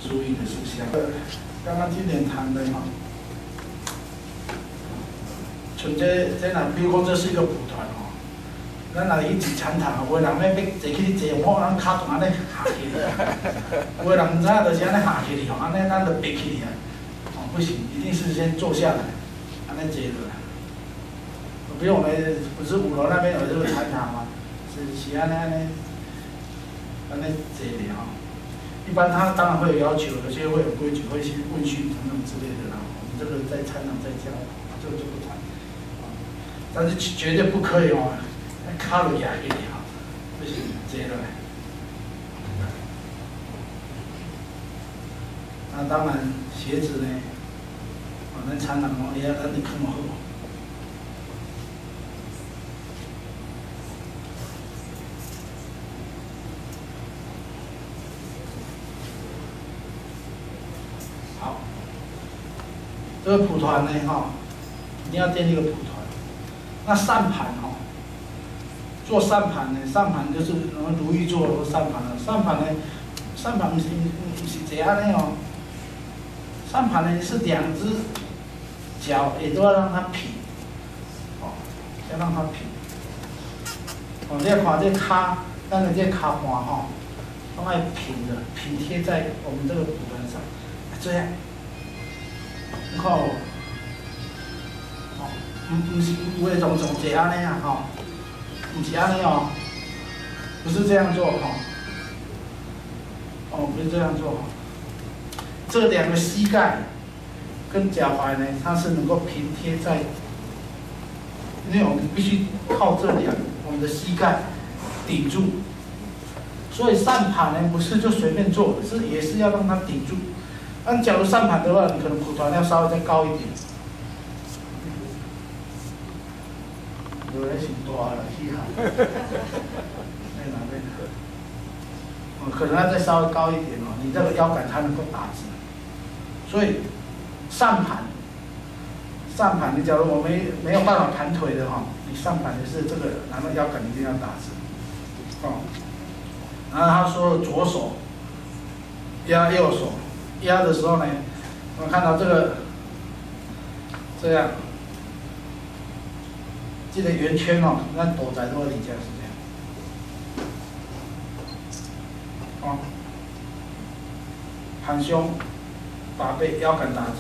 注意的事项。刚刚今年谈的哈，像这若比如讲这是一个蒲团吼，咱若去一餐堂，有个人要坐去坐，我人骹动安尼下去，有个人唔知影就是安尼下去哩吼，安尼咱就爬起哩啊，哦不行，一定是先坐下来，安尼坐落来。比如我们不是5楼那边有这个餐堂吗？是安尼坐哩吼。 一般他当然会有要求，有些会有规矩，会先问讯等等之类的啦。我们这个在餐场在教，这个就不谈。但是绝对不可以哦，卡路亚给你哈，不行，接了来。那当然鞋子呢，咱餐场哦也要咱你看好。 这个蒲团呢，一定要建立一个蒲团。那扇盘做扇盘呢，扇盘就是如意做的扇盘了。扇盘呢，扇盘不是这样的哦。扇盘呢是2只脚也都要让它平，要让它平。你要看这骹，咱的这骹盘都要平的，平贴在我们这个蒲团上，这样。 你看哦，不是有的总坐安尼啊，不是安尼哦，不是这样做不是这样做这2个膝盖跟脚踝呢，它是能够平贴在，因为我们必须靠我们的膝盖顶住，所以扇盘呢不是就随便做，也是要让它顶住。 那假如扇盘的话，你可能蒲团要稍微再高一点。有人嫌大了，厉害。那哪边？可能要再稍微高一点哦，你这个腰杆才能够打直。所以扇盘，你假如我没有办法盘腿的你扇盘就是这个，然后腰杆一定要打直。然后他说左手压右手。 压的时候呢，我们看到这个这样，这个圆圈那斗仔都会理解是这样。盘胸，把背腰杆打直，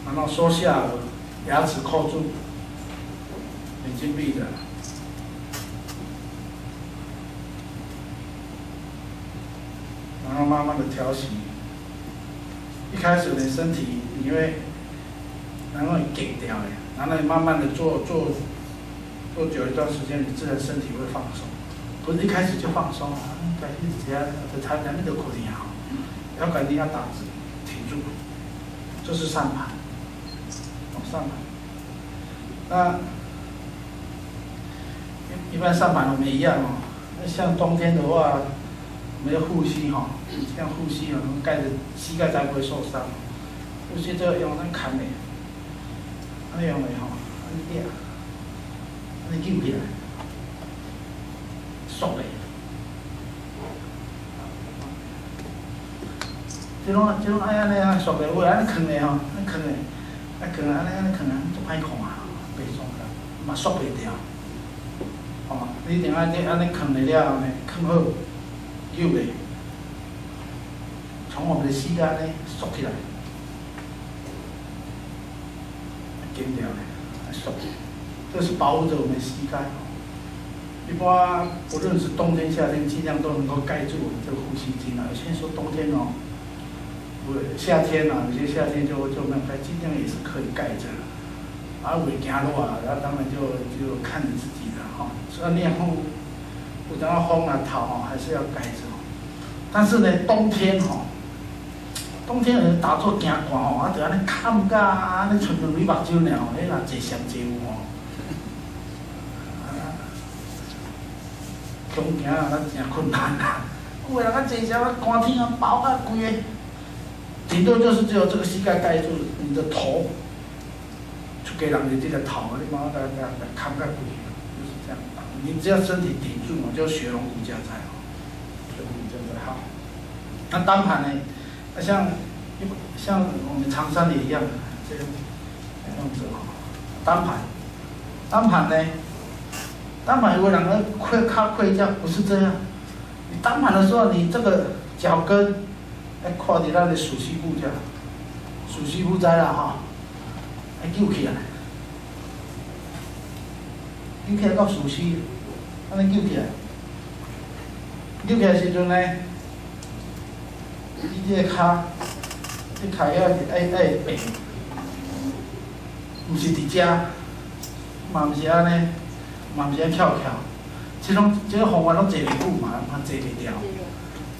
然后收下颚，牙齿扣住，眼睛闭着，然后慢慢的调息。 一开始你身体你会，然后你紧掉的，然后你慢慢的做久一段时间，你自然身体会放松，不是一开始就放松啊，开始这样，才那个可能好，腰杆一定要打直，挺住，这是扇盘，扇盘。那一般扇盘我们一样那像冬天的话。 我们要护膝这样护膝盖着膝盖才不会受伤。护膝这个用咱砍的，安尼用的安尼点，安尼紧起来，缩的。这种安尼啊，缩的，有安尼扛的安尼扛的，安尼扛就歹看袂爽个，嘛缩袂掉。你一定安尼扛的了后呢，扛好。 右边，从我们的膝盖呢缩起来，紧掉呢，缩，这是保护着我们的膝盖。一般不论是冬天夏天，尽量都能够盖住我们这个呼吸筋啊。有些人说冬天哦，夏天啊，有些夏天就没有盖，尽量也是可以盖着。啊，会行路啊，然后当然就看你自己了哈。虽然练风，有当风啊头哦，还是要盖着。但是呢，冬天吼，冬天人打坐行寒吼，啊，就安尼砍甲安尼剩两蕊目睭尔吼，迄若坐上坐有吼。恐行啊，咱真困难啊！有的人啊坐时啊，寒天啊，包啊规个，顶多就是只有这个膝盖盖住你的头，出家人就这个头，你把它扛盖规个，就是这样。你只要身体顶住嘛，就血龙骨架在哦，血龙骨架在好。那单盘呢？像我们长山也一样，这个样子哦，单盘呢？单盘有的人靠跪脚，不是这样。你单盘的时候，你这个脚跟要靠在咱的属膝部这，属膝部在啦哈，要揪起来，揪起来到属膝，安尼揪起来，揪起来时阵呢，你这个脚，这脚要平，唔是伫遮，嘛唔是安尼。嘛毋是跳，这个方法拢坐袂久嘛，嘛坐袂掉。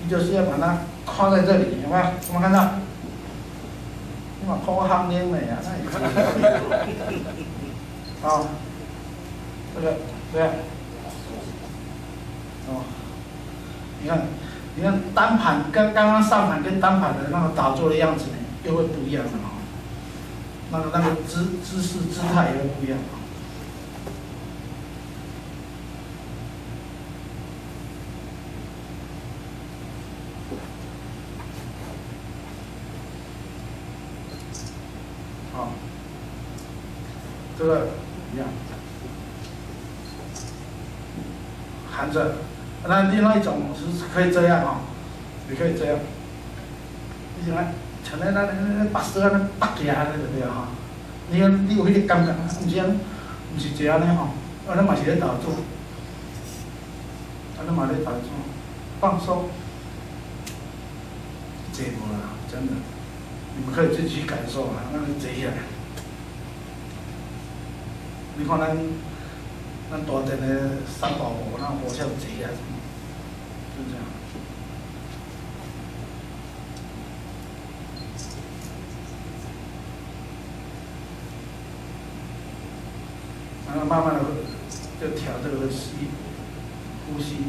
你就是要把它跨在这里，有没有？有没有看到？你嘛跨行领的呀，那也可以。哦，这个，哦，你看单盘跟刚刚上盘跟单盘的那个打坐的样子呢，又会不一样的哦。那个姿势姿态也会不一样。好，这个一样，含着。那另外一种是可以这样哈，也可以这样。你像像咱把手安尼拔起来，对不对哈？你有迄个感觉，毋是这样呢吼，咱嘛是咧打坐，咱嘛咧打坐，放松，这无啦，真的。你们可以自己去感受啊，那个坐起来。你看咱大阵的三宝火，那火像坐起来，就这样。然后慢慢的就调这个呼吸。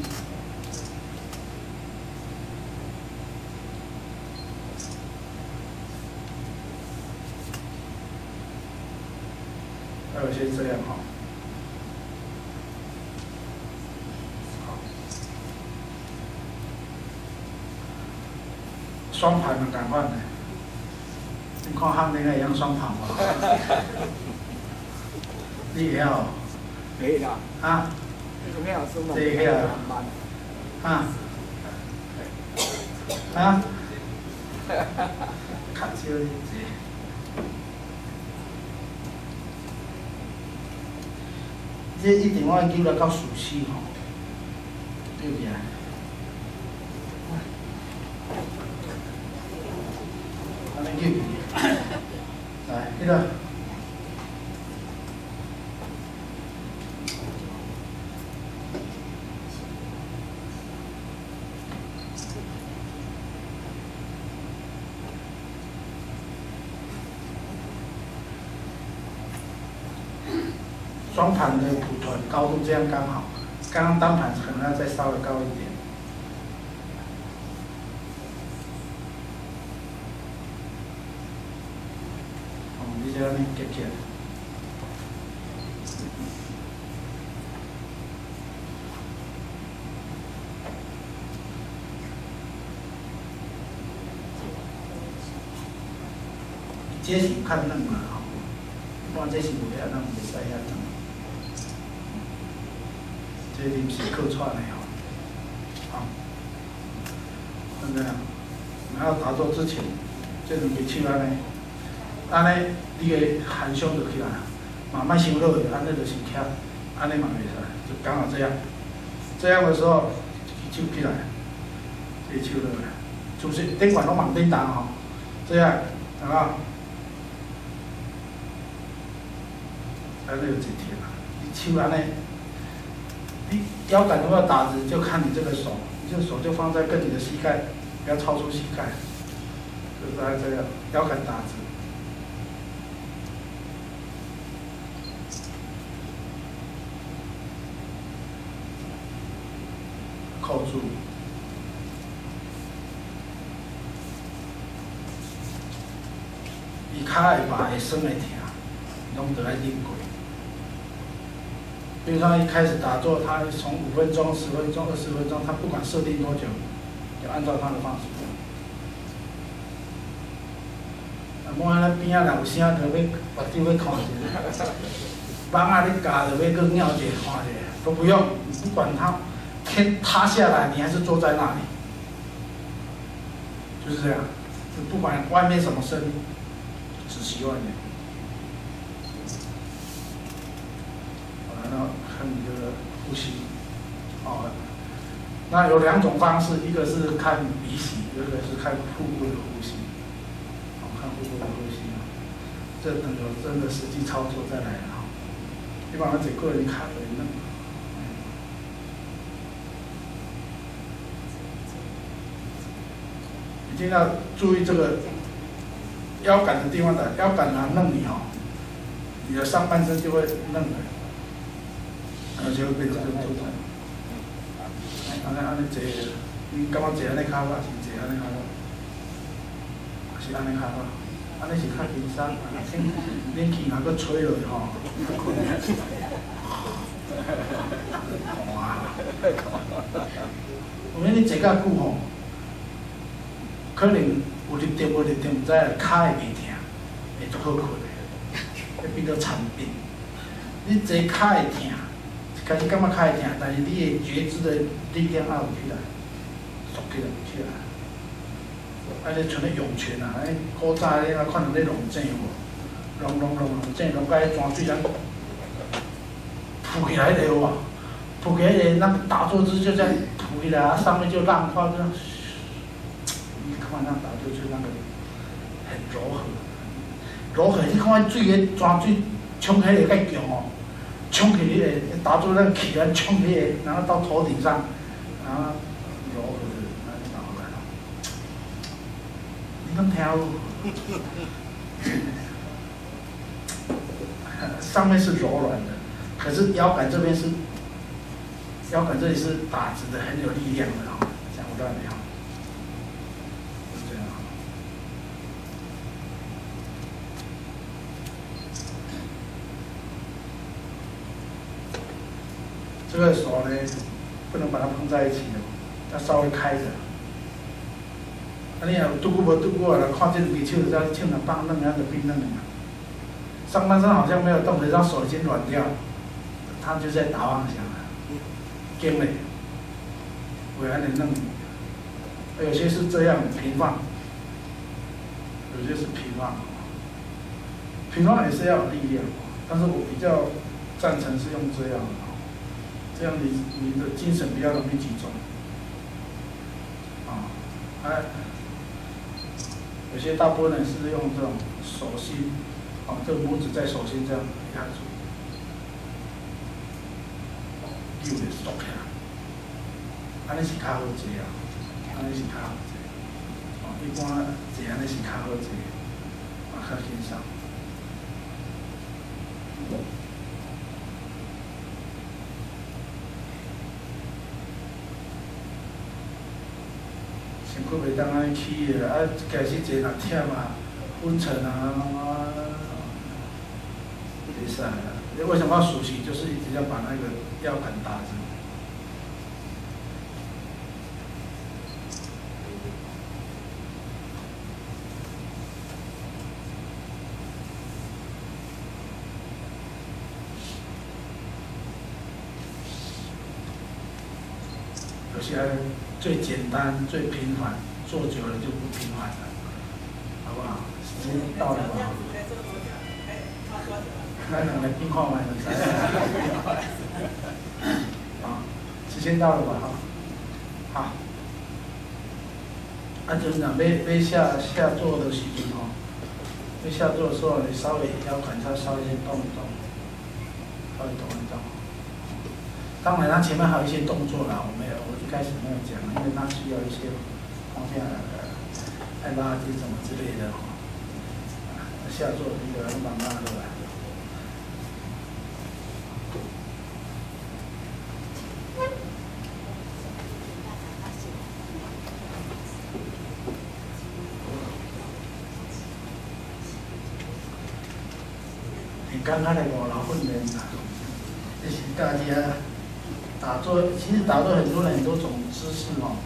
还有些这样哈，好，双盘的赶快呢，你看他们那个一样双盘嘛，你也要，可以的啊，这个要，啊，啊，看少一些。这一定要揪来到熟悉吼，对不对？安尼揪，来，迄个。双盘的蒲团高度这样刚好，刚刚单盘可能要再稍微高一点。你就安尼夹起来。这是较软嘛吼，一般这是袂晓，咱袂使遐软。这临时客串的吼，好，就这样。然后打坐之前，这两只手安尼，你个含胸就起来，慢慢收落去，安尼就是徛，安尼嘛袂使，就刚好这样。这样的时候，手起来，这手落来，就是顶管拢往顶打吼，这样，啊，安尼就一贴嘛，你手安尼，你腰杆如果打直，就看你这个手，你这手就放在跟你的膝盖，不要超出膝盖，就大概这样，腰杆打直。扣住，伊骹会麻会酸会疼，拢得爱练过。比如说一开始打坐，他从5分钟、10分钟、20分钟，他不管设定多久，就按照他的方式。莫安尼边仔若有声，就要目睭要看者，网仔你夹就要搁尿者看者，都不用，不管他。天塌下来，你还是坐在那里，就是这样。就不管外面什么声音，只习外面。然后看你这个呼吸，哦，那有2种方式，一个是看鼻息，一个是看腹部的呼吸。好，看腹部的呼吸，这等有真的实际操作再来啊。一般我这个人看的那。一定要注意这个腰杆的地方的，腰杆拿弄你哦，你的上半身就会弄的，然后就会变成这个状态。安尼坐，你感觉坐安尼较好，是坐安尼较好，是安尼较好，安尼是较轻松。恁气若搁吹落去吼，哇！有影你坐较久吼。可能有入定无入定，唔知啊，骹会袂疼，会足好困的，会变做残病。你坐骹会疼，开始感觉骹会疼，但是你的觉知的力量还有起来，缩起来起来。安尼像咧涌泉啊，安尼古早咧看到咧龙井无，龙井，龙甲迄泉水咱浮起来迄个有无？浮起来迄个，咱打坐姿就这样浮起来，啊上面就浪花这样。你看那打坐就那个很柔和，柔和。你看水个泉水冲起来较强哦，冲起来打坐那个气啊冲起来，然后到头顶上，然后柔和的那就打来了。你能听有？上面是柔软的，可是腰杆这边是，腰杆这里是打直的，很有力量的哦，讲有道理哈。这个手呢，不能把它碰在一起哦，要稍微开着。啊，你若拄久无拄久啊，看这两只手就知道手若放软，就变软了嘛。上半身好像没有动，可是他手已经软掉，他就在打妄想了，惊嘞，会安尼弄。有些是这样平放，有些是平放，平放也是要有力量，但是我比较赞成是用这样的。这样你的精神比较容易集中，有些大部分人是用这种手心，这个拇指在手心这样压住，扭的缩起来，安尼是较好坐啊，安尼是较好坐，一般坐安尼是较好坐，较轻松。身躯袂当安尼起的，开始坐若忝啊、昏沉啊，袂使啦。你为什么要熟悉？就是一直要把那个腰杆打直。有些最简单、最平凡、最做久了就不平凡了，好不好？时间到了吗？那两个冰块买的才。啊，时间到了吧？哈，好。啊，就是讲要下座的时阵吼，要下座的时候，你稍微腰杆稍微先动一动，稍微动一动。当然，它前面还有一些动作啦，我一开始没有讲，因为它需要一些方向按拉筋什么之类的吼。下座那个慢慢的来。刚刚的5劳训练啊，就是大家打坐，其实打坐很多种姿势哦，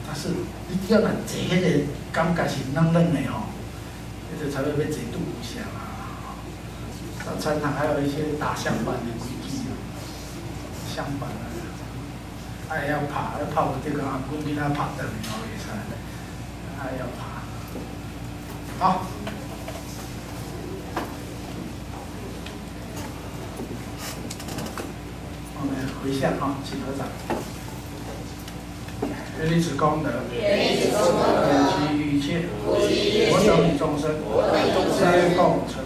但是你只要若坐迄个感觉是软软的吼，那就才会被坐肚不响啊。参堂还有一些打香板的规矩啊，香板啊，还要拍不对个啊，滚给他拍断了袂使，还要拍，好。回向哈，请合掌。愿力此功德，免其一切，我等众生，皆共成